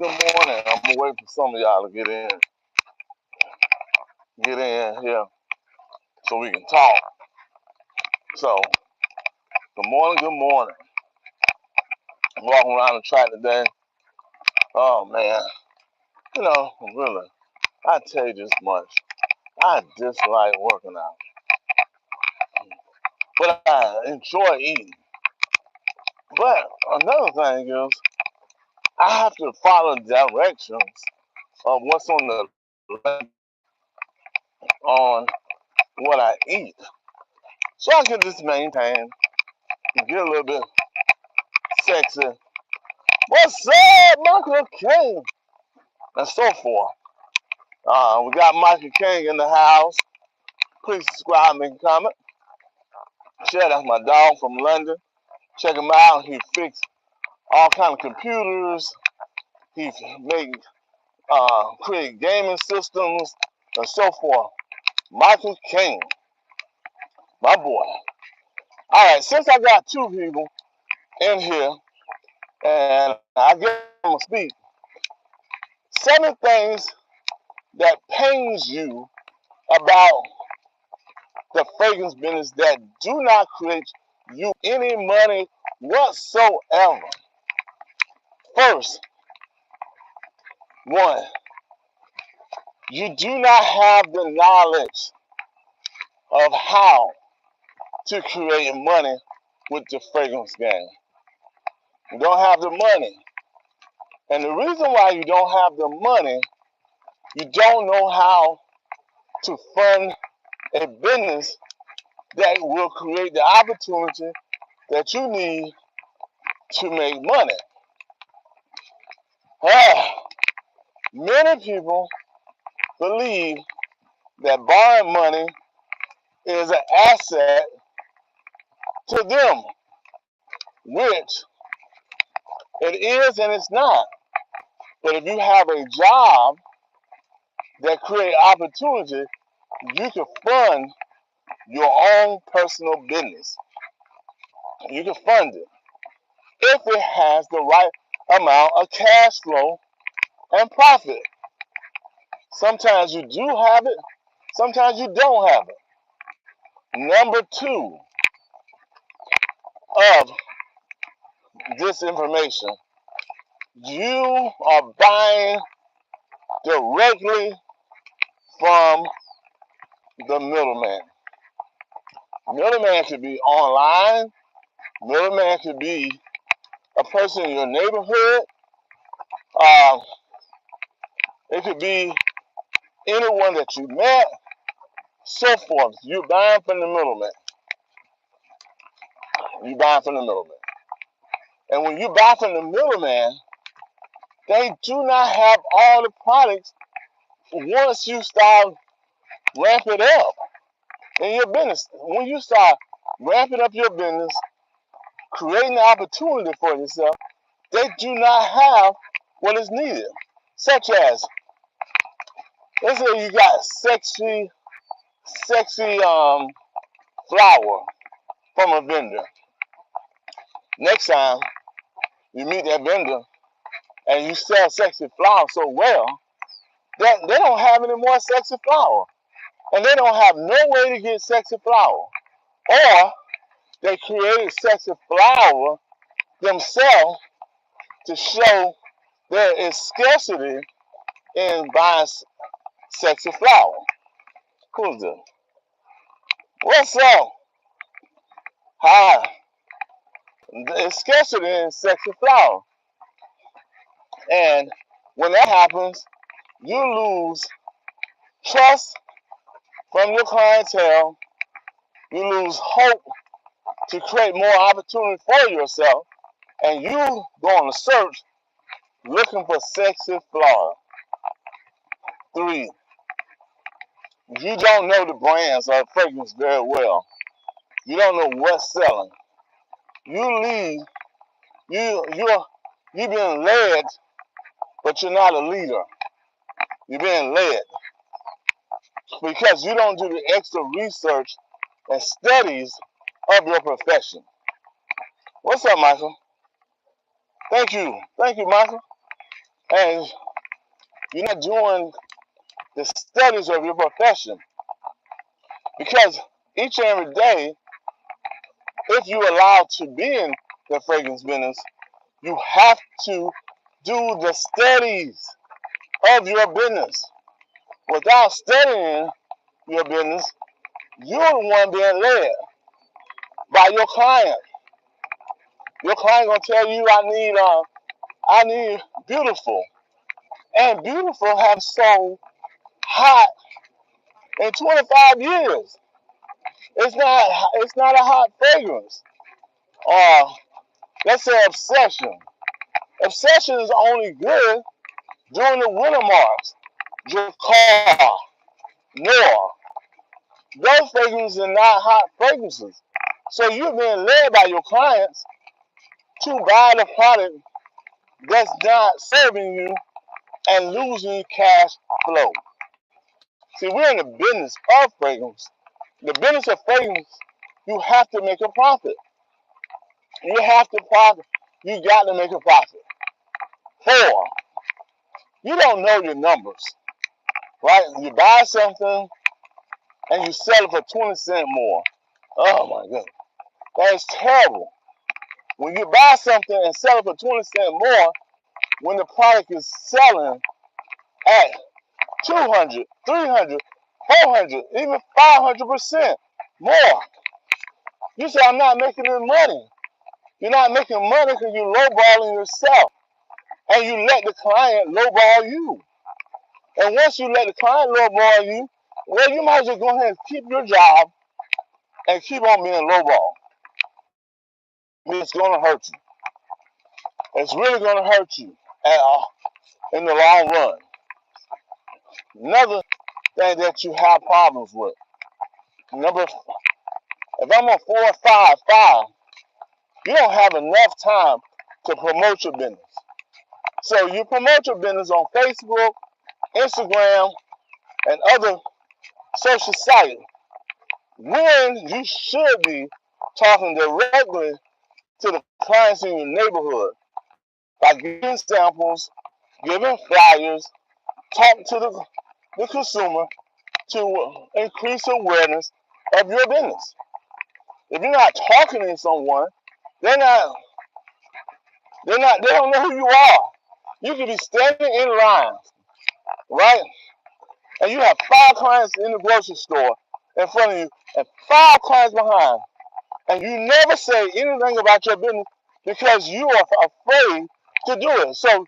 Good morning. I'm gonna wait for some of y'all to get in here so we can talk. So, good morning, good morning. I'm walking around the track today. Oh man, really, I tell you this much. I dislike working out, but I enjoy eating. But another thing is, I have to follow directions of what's on the on what I eat, so I can just maintain and get a little bit sexy. What's up, Michael King? And so forth. We got Michael King in the house. Please subscribe, make a comment. Share, that's my dog from London. Check him out. He fixed all kind of computers. He create gaming systems and so forth. Michael King, my boy. All right, since I got two people in here and I get them to speak, 7 things that pains you about the fragrance business that do not create you any money whatsoever. First, one, you do not have the knowledge of how to create money with the fragrance game. You don't have the money. And the reason why you don't have the money, you don't know how to fund a business that will create the opportunity that you need to make money. Many people believe that borrowing money is an asset to them, which it is and it's not. But if you have a job that creates opportunity, you can fund your own personal business. You can fund it if it has the right amount of cash flow and profit. Sometimes you do have it, sometimes you don't have it. Number two of this information, you are buying directly from the middleman. Middleman could be online, middleman could be a person in your neighborhood, uh, it could be anyone that you met, so forth. You're buying from the middleman. You buy from the middleman. And when you buy from the middleman, they do not have all the products once you start ramping up in your business. When you start ramping up your business, creating an opportunity for yourself, they do not have what is needed. Such as, let's say you got sexy flour from a vendor. Next time you meet that vendor and you sell sexy flour so well that they don't have any more sexy flour. And they don't have no way to get sexy flour. Or they created sexy flour themselves to show there is scarcity in buying sexy flour. Who's this? What's up? Hi. There's scarcity in sexy flour. And when that happens, you lose trust from your clientele. You lose hope to create more opportunity for yourself. And you go on a search looking for sexy flour. 3, you don't know the brands or fragrance very well. You don't know what's selling. You lead, you're being led, but you're not a leader. You're being led because you don't do the extra research and studies of your profession. What's up, Michael? Thank you, Michael. and you're not doing the studies of your profession. Because each and every day, if you're allowed to be in the fragrance business, you have to do the studies of your business. Without studying your business, you're the one being led by your client. Your client gonna tell you, I need beautiful, and beautiful have sold hot in 25 years. It's not a hot fragrance. Or let's say obsession. Obsession is only good during the winter months. Dracar, Noir. Those fragrances are not hot fragrances. So you're being led by your clients to buy the product that's not serving you and losing cash flow. See, we're in the business of fragrance. The business of fragrance, you have to make a profit. You have to profit. You got to make a profit. 4, you don't know your numbers, right? You buy something and you sell it for 20 cents more. Oh my goodness. That is terrible. When you buy something and sell it for 20 cents more, when the product is selling at 200, 300, 400, even 500% more. You say, I'm not making any money. You're not making money because you're lowballing yourself. And you let the client lowball you. And once you let the client lowball you, well, you might as well go ahead and keep your job and keep on being lowball. It's going to hurt you. It's really going to hurt you in the long run. Another thing that you have problems with. If I'm on 4 or 5, you don't have enough time to promote your business. So you promote your business on Facebook, Instagram, and other social sites when you should be talking directly to the clients in your neighborhood by giving samples, giving flyers, talking to the consumer to increase awareness of your business. If you're not talking to someone, they don't know who you are. You could be standing in line, right? And you have 5 clients in the grocery store in front of you and 5 clients behind. And you never say anything about your business because you are afraid to do it. So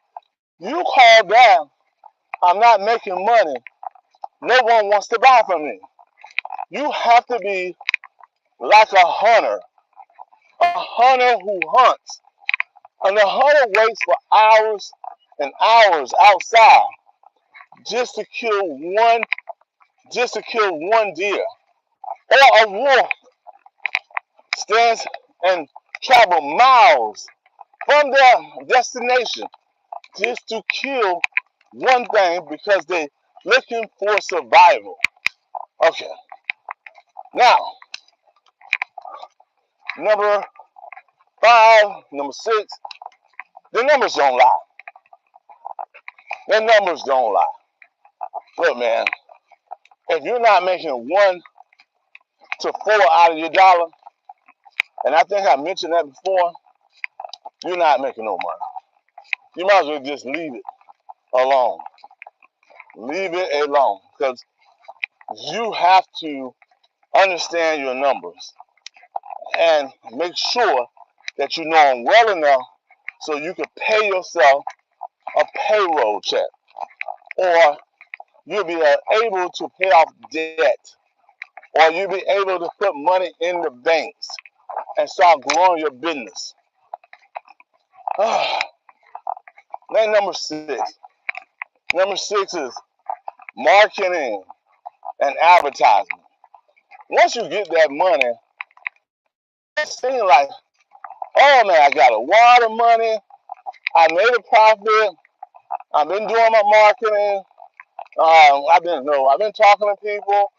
you call down, I'm not making money. No one wants to buy from me. You have to be like a hunter who hunts. And the hunter waits for hours and hours outside just to kill one deer. Or a wolf stands and travel miles from their destination just to kill one thing because they're looking for survival. Okay. Now, number 5, number 6, the numbers don't lie. The numbers don't lie. Look, man, if you're not making 1 to 4 out of your dollar, and I think I mentioned that before, you're not making no money. You might as well just leave it alone. Leave it alone, because you have to understand your numbers and make sure that you know them well enough so you can pay yourself a payroll check, or you'll be able to pay off debt, or you'll be able to put money in the banks and start growing your business. Then number 6. Number 6 is marketing and advertising. Once you get that money, it seems like, oh man, I got a lot of money. I made a profit. I've been doing my marketing. I've been talking to people.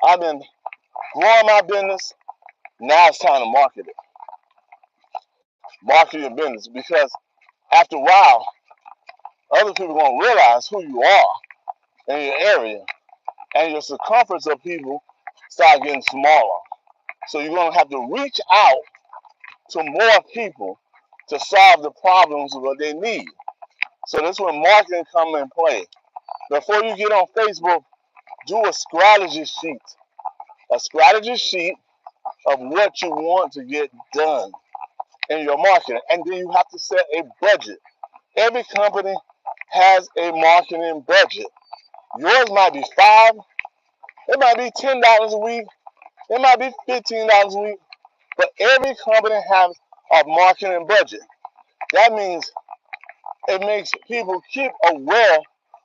I've been growing my business. Now it's time to market it. Market your business, because after a while, Other people are going to realize who you are in your area, and your circumference of people start getting smaller. So you're going to have to reach out to more people to solve the problems of what they need. So that's when marketing come in play. Before you get on Facebook, do a strategy sheet. A strategy sheet of what you want to get done in your marketing. And then you have to set a budget. Every company has a marketing budget. Yours might be $5, it might be $10 a week, it might be $15 a week, but every company has a marketing budget. That means it makes people keep aware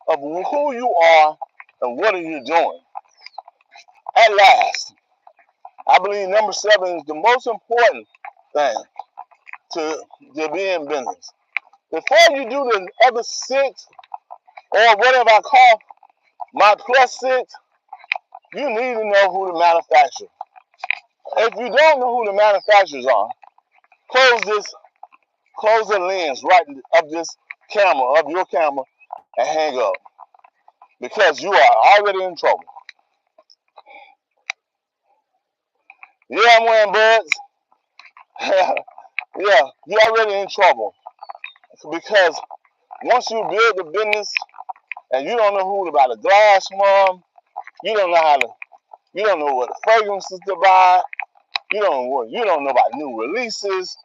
of who you are and what are you doing. At last, I believe number 7 is the most important thing to be in business. Before you do the other 6, or whatever I call my plus 6, you need to know who the manufacturer. If you don't know who the manufacturers are, close the lens right of this camera, of your camera, and hang up. Because you are already in trouble. Yeah, I'm wearing buds. Yeah, you're already in trouble. Because once you build the business and you don't know who to buy the glass from, you don't know what the fragrances to buy, you don't know about new releases,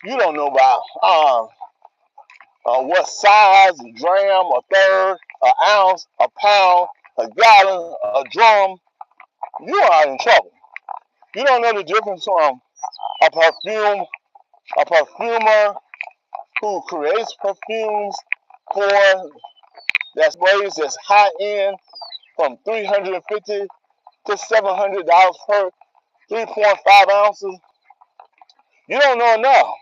you don't know about what size, a gram, a third, an ounce, a pound, a gallon, a drum, you are in trouble. You don't know the difference from a perfumer who creates perfumes for that sprays that's high end from $350 to $700 per 3.5 ounces. You don't know enough.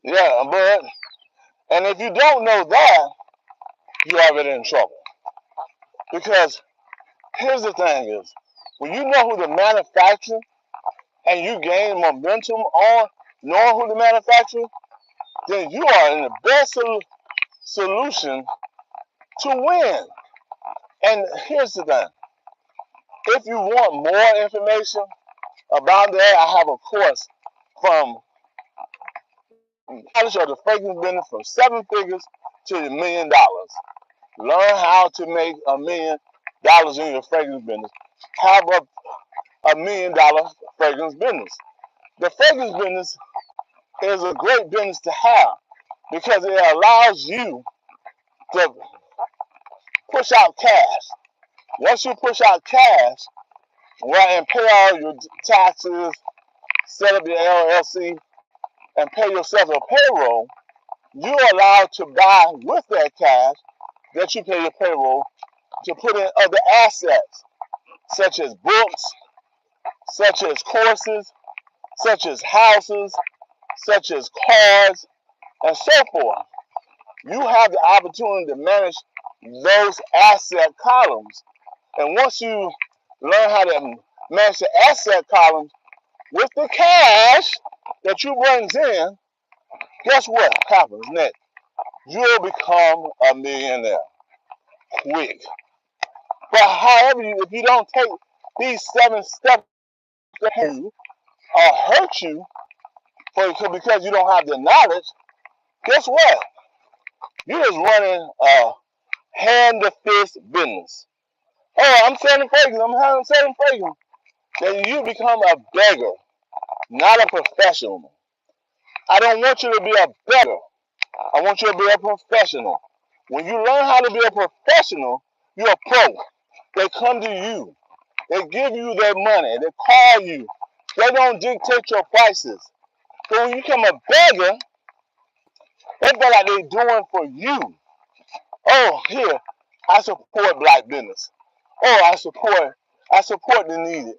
Yeah, but and if you don't know that, you're already in trouble. Because here's the thing is, when you know who the manufacturer and you gain momentum on knowing who the manufacturer, then you are in the best solution to win. And here's the thing. If you want more information about that, I have a course from knowledge of the fragrance business from 7 figures to $1 million. Learn how to make $1 million in your fragrance business. Have a $1 million fragrance business. The fragrance business is a great business to have because it allows you to push out cash. Once you push out cash, well, and pay all your taxes, set up your LLC, and pay yourself a payroll, you're allowed to buy with that cash that you pay your payroll to put in other assets, such as books, such as courses, such as houses, such as cars, and so forth. You have the opportunity to manage those asset columns. And once you learn how to manage the asset columns with the cash that you brings in, guess what happens next? You'll become a millionaire quick. But however, if you don't take these 7 steps that you or hurt you because you don't have the knowledge, guess what? You're just running a hand-to-fist business. Oh, I'm selling fragrance. I'm selling fragrance. Then you become a beggar, not a professional. I don't want you to be a beggar. I want you to be a professional. When you learn how to be a professional, you're a pro. They come to you. They give you their money. They call you. They don't dictate your prices. But when you become a beggar, they feel like they're doing for you. Oh, here, I support black business. Oh, I support the needed.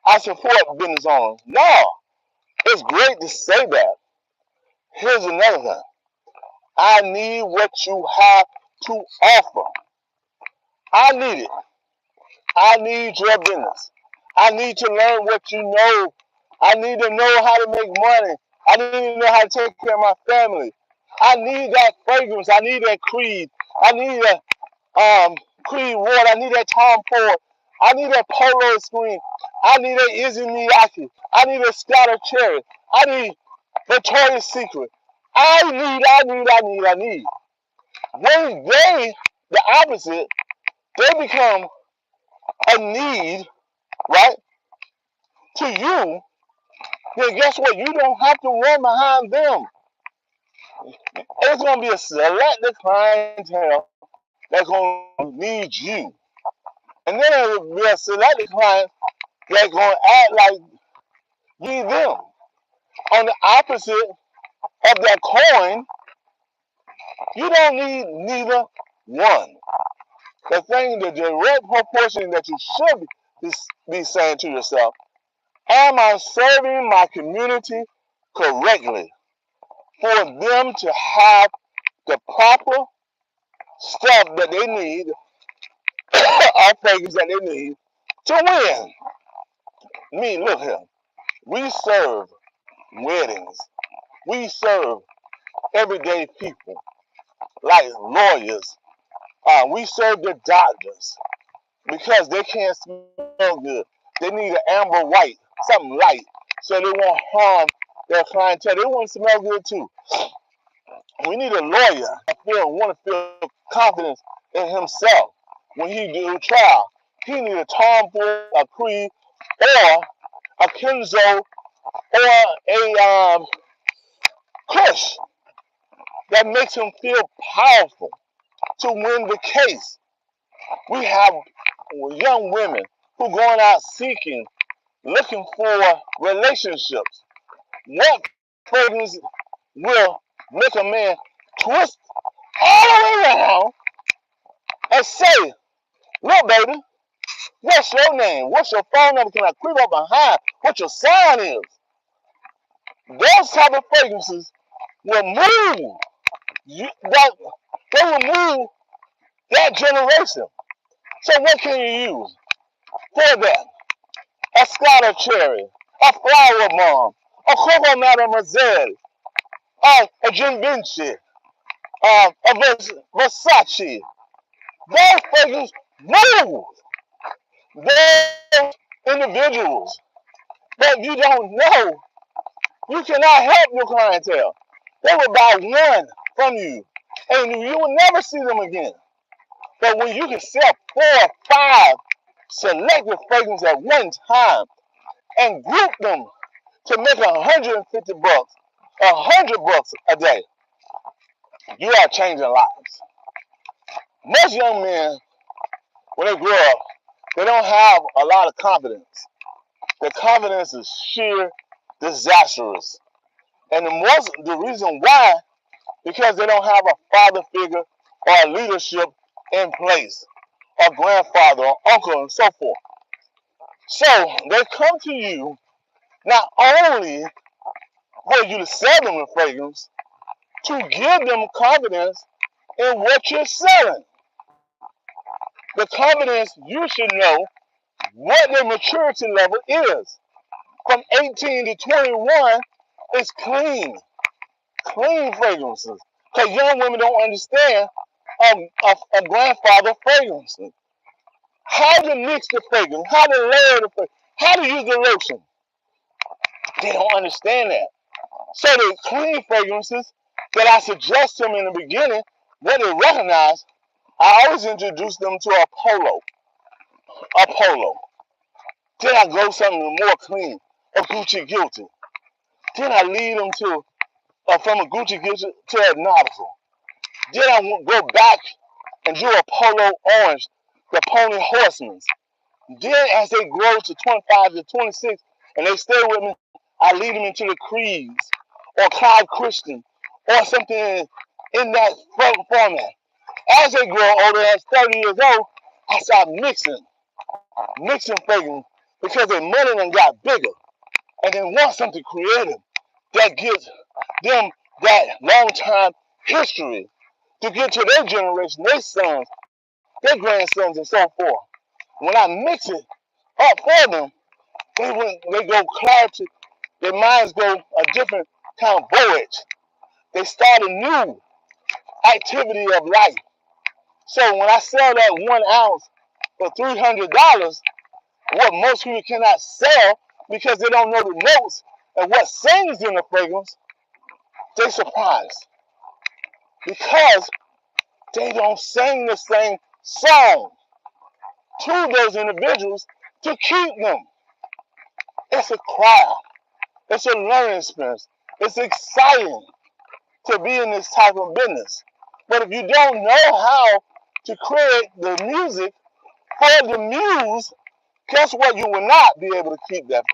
I support business owners. No, it's great to say that. Here's another thing. I need what you have to offer. I need it. I need your business. I need to learn what you know. I need to know how to make money. I need to know how to take care of my family. I need that fragrance. I need that Creed. I need that Creed Water. I need that Tom Ford. I need that Polo Screen. I need that Izzy Miyake. I need a Scotch Cherry. I need Victoria's Secret. I need. When they, the opposite, they become a need, right, to you, then guess what? You don't have to run behind them. It's going to be a selected clientele that's going to need you. And then there will be a selected client that's going to act like you need them. On the opposite of that coin, you don't need neither one. The direct proportion that you should be saying to yourself, am I serving my community correctly for them to have the proper stuff that they need, or fragrance that they need to win? Look here. We serve weddings. We serve everyday people like lawyers. We serve the doctors because they can't smell good. They need an amber white, something light, so they won't harm their clientele. They want to smell good too. We need a lawyer that want to feel confidence in himself when he do trial. He need a Tom Ford, a Creed, or a Kenzo, or a Kush that makes him feel powerful to win the case. We have young women who going out seeking, looking for relationships. What fragrance will make a man twist all the way around and say, look, baby, what's your name? What's your phone number? Can I creep up behind what your sign is? Those type of fragrances will move they will move that generation. So what can you use for that? A Scotch Cherry, a Flower Bomb, a Coco Mademoiselle, a Givenchy, a Versace. Those fragrances move those individuals that you don't know. You cannot help your clientele. They will buy one from you, and you will never see them again. But when you can sell 4 or 5 selected fragrances at one time and group them to make $150, $100 a day, you are changing lives. Most young men, when they grow up, they don't have a lot of confidence. Their confidence is sheer disastrous. And the reason why, because they don't have a father figure or a leadership in place, or grandfather or uncle and so forth. So they come to you not only for you to sell them the fragrance, to give them confidence in what you're selling. The confidence, you should know what their maturity level is. From 18 to 21, it's clean fragrances. Because young women don't understand a grandfather fragrances. How to mix the fragrance, how to layer the fragrance, how to use the lotion. They don't understand that. So the clean fragrances that I suggest to them in the beginning, what they recognize, I always introduce them to a polo. Then I go something more clean, a Gucci Guilty. Then I lead them to from a Gucci Guilty to a Nautical. Then I go back and do a Polo Orange, the Pony Horsemen. Then as they grow to 25 to 26 and they stay with me, I lead them into the Creeds or Clyde Christian or something in that format. As they grow older, as 30 years old, I start mixing fragrance because their money done got bigger. And they want something creative that gives them that long time history to get to their generation, their sons, their grandsons, and so forth. When I mix it up for them, they go clarity, their minds go a different kind of voyage. They start a new activity of life. So when I sell that 1 ounce for $300, what most people cannot sell because they don't know the notes and what sings in the fragrance, they surprised because they don't sing the same song to those individuals to keep them. It's a crowd. It's a learning experience. It's exciting to be in this type of business. But if you don't know how to create the music for the muse, guess what? You will not be able to keep that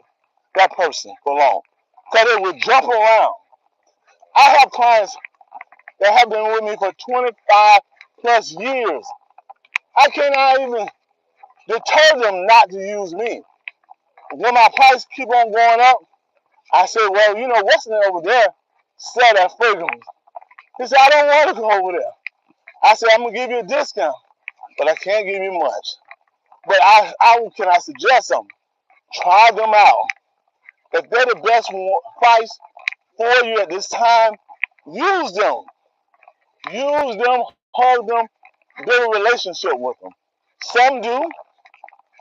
person for long because it will jump around. I have clients that have been with me for 25 plus years. I cannot even deter them not to use me. When my price keep on going up, I say, well, you know, what's over there? Sell that fragrance. He said, I don't want to go over there. I said, I'm going to give you a discount, but I can't give you much. But can I suggest something? Try them out. If they're the best price for you at this time, use them. Use them, hug them, build a relationship with them. Some do,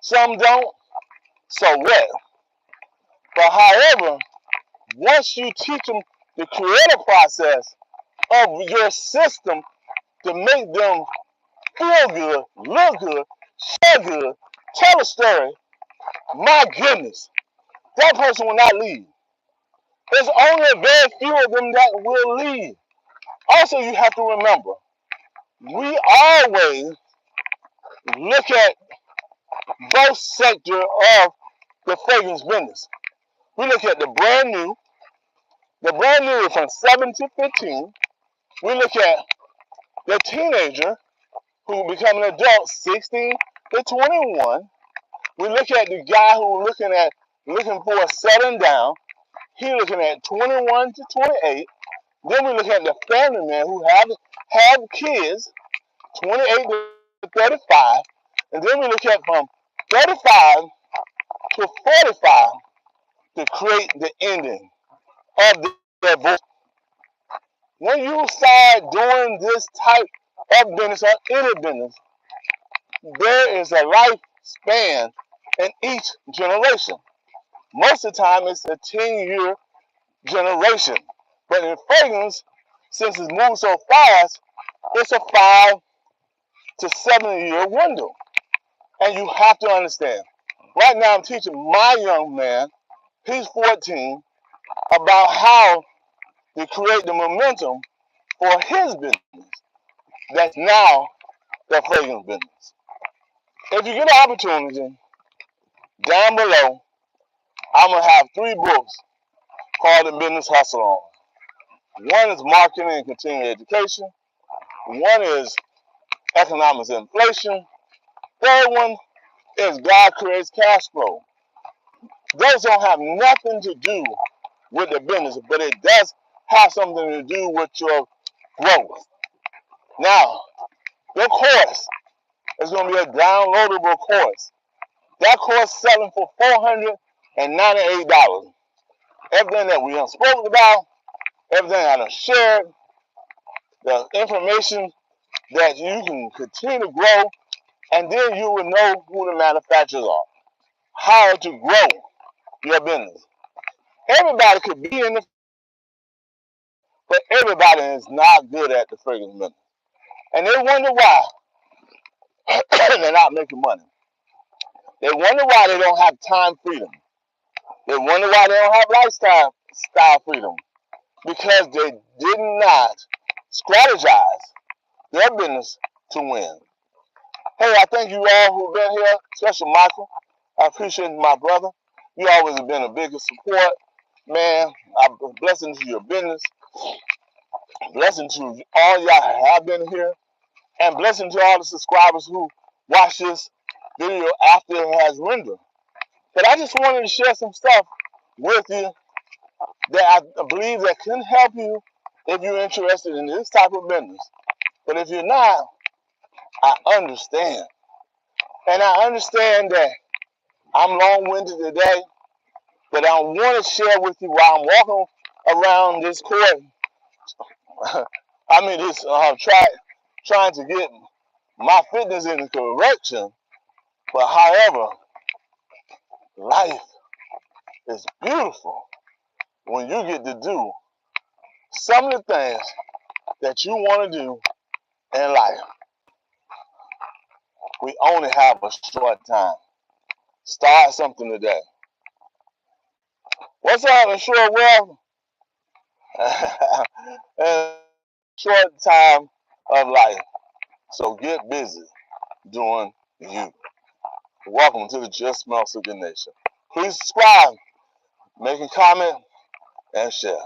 some don't, so what? But however, once you teach them the creative process of your system to make them feel good, look good, share good, tell a story, my goodness, that person will not leave. There's only a very few of them that will leave. Also, you have to remember, we always look at both sectors of the fragrance business. We look at the brand new. The brand new is from 7 to 15. We look at the teenager who become an adult, 16 to 21. We look at the guy who looking for a settling down. He looking at 21 to 28. Then we look at the family man who have kids, 28 to 35. And then we look at from 35 to 45 to create the ending of their voice. When you start doing this type of business or any business, there is a lifespan in each generation. Most of the time, it's a 10-year generation. But in fragrance, since it's moved so fast, it's a 5 to 7-year window. And you have to understand. Right now, I'm teaching my young man, he's 14, about how to create the momentum for his business. That's now the fragrance business. If you get an opportunity, down below, I'm going to have 3 books called The Business Hustle on. One is Marketing and Continuing Education. One is Economics and Inflation. Third one is God Creates Cash Flow. Those don't have nothing to do with the business, but it does have something to do with your growth. Now, your course is going to be a downloadable course. That course is selling for $498. Everything that we have spoken about, everything I have shared, the information that you can continue to grow, and then you will know who the manufacturers are, how to grow your business. Everybody could be in the, but everybody is not good at the fragrance business. And they wonder why they're not making money. They wonder why they don't have time freedom. They wonder why they don't have lifestyle freedom. Because they did not strategize their business to win. Hey, I thank you all who've been here, especially Michael. I appreciate my brother. You always have been a bigger support. Man, I'm blessing to your business. Blessing to all y'all have been here. And blessing to all the subscribers who watch this video after it has rendered. But I just wanted to share some stuff with you that I believe that can help you if you're interested in this type of business. But if you're not, I understand. And I understand that I'm long-winded today, but I want to share with you while I'm walking around this court I mean, this trying to get my fitness in correction. But however, life is beautiful when you get to do some of the things that you want to do in life. We only have a short time. Start something today. What's up in short wealth? A short time of life. So get busy doing you. Welcome to the Just Muscle Nation. Please subscribe, make a comment, and share.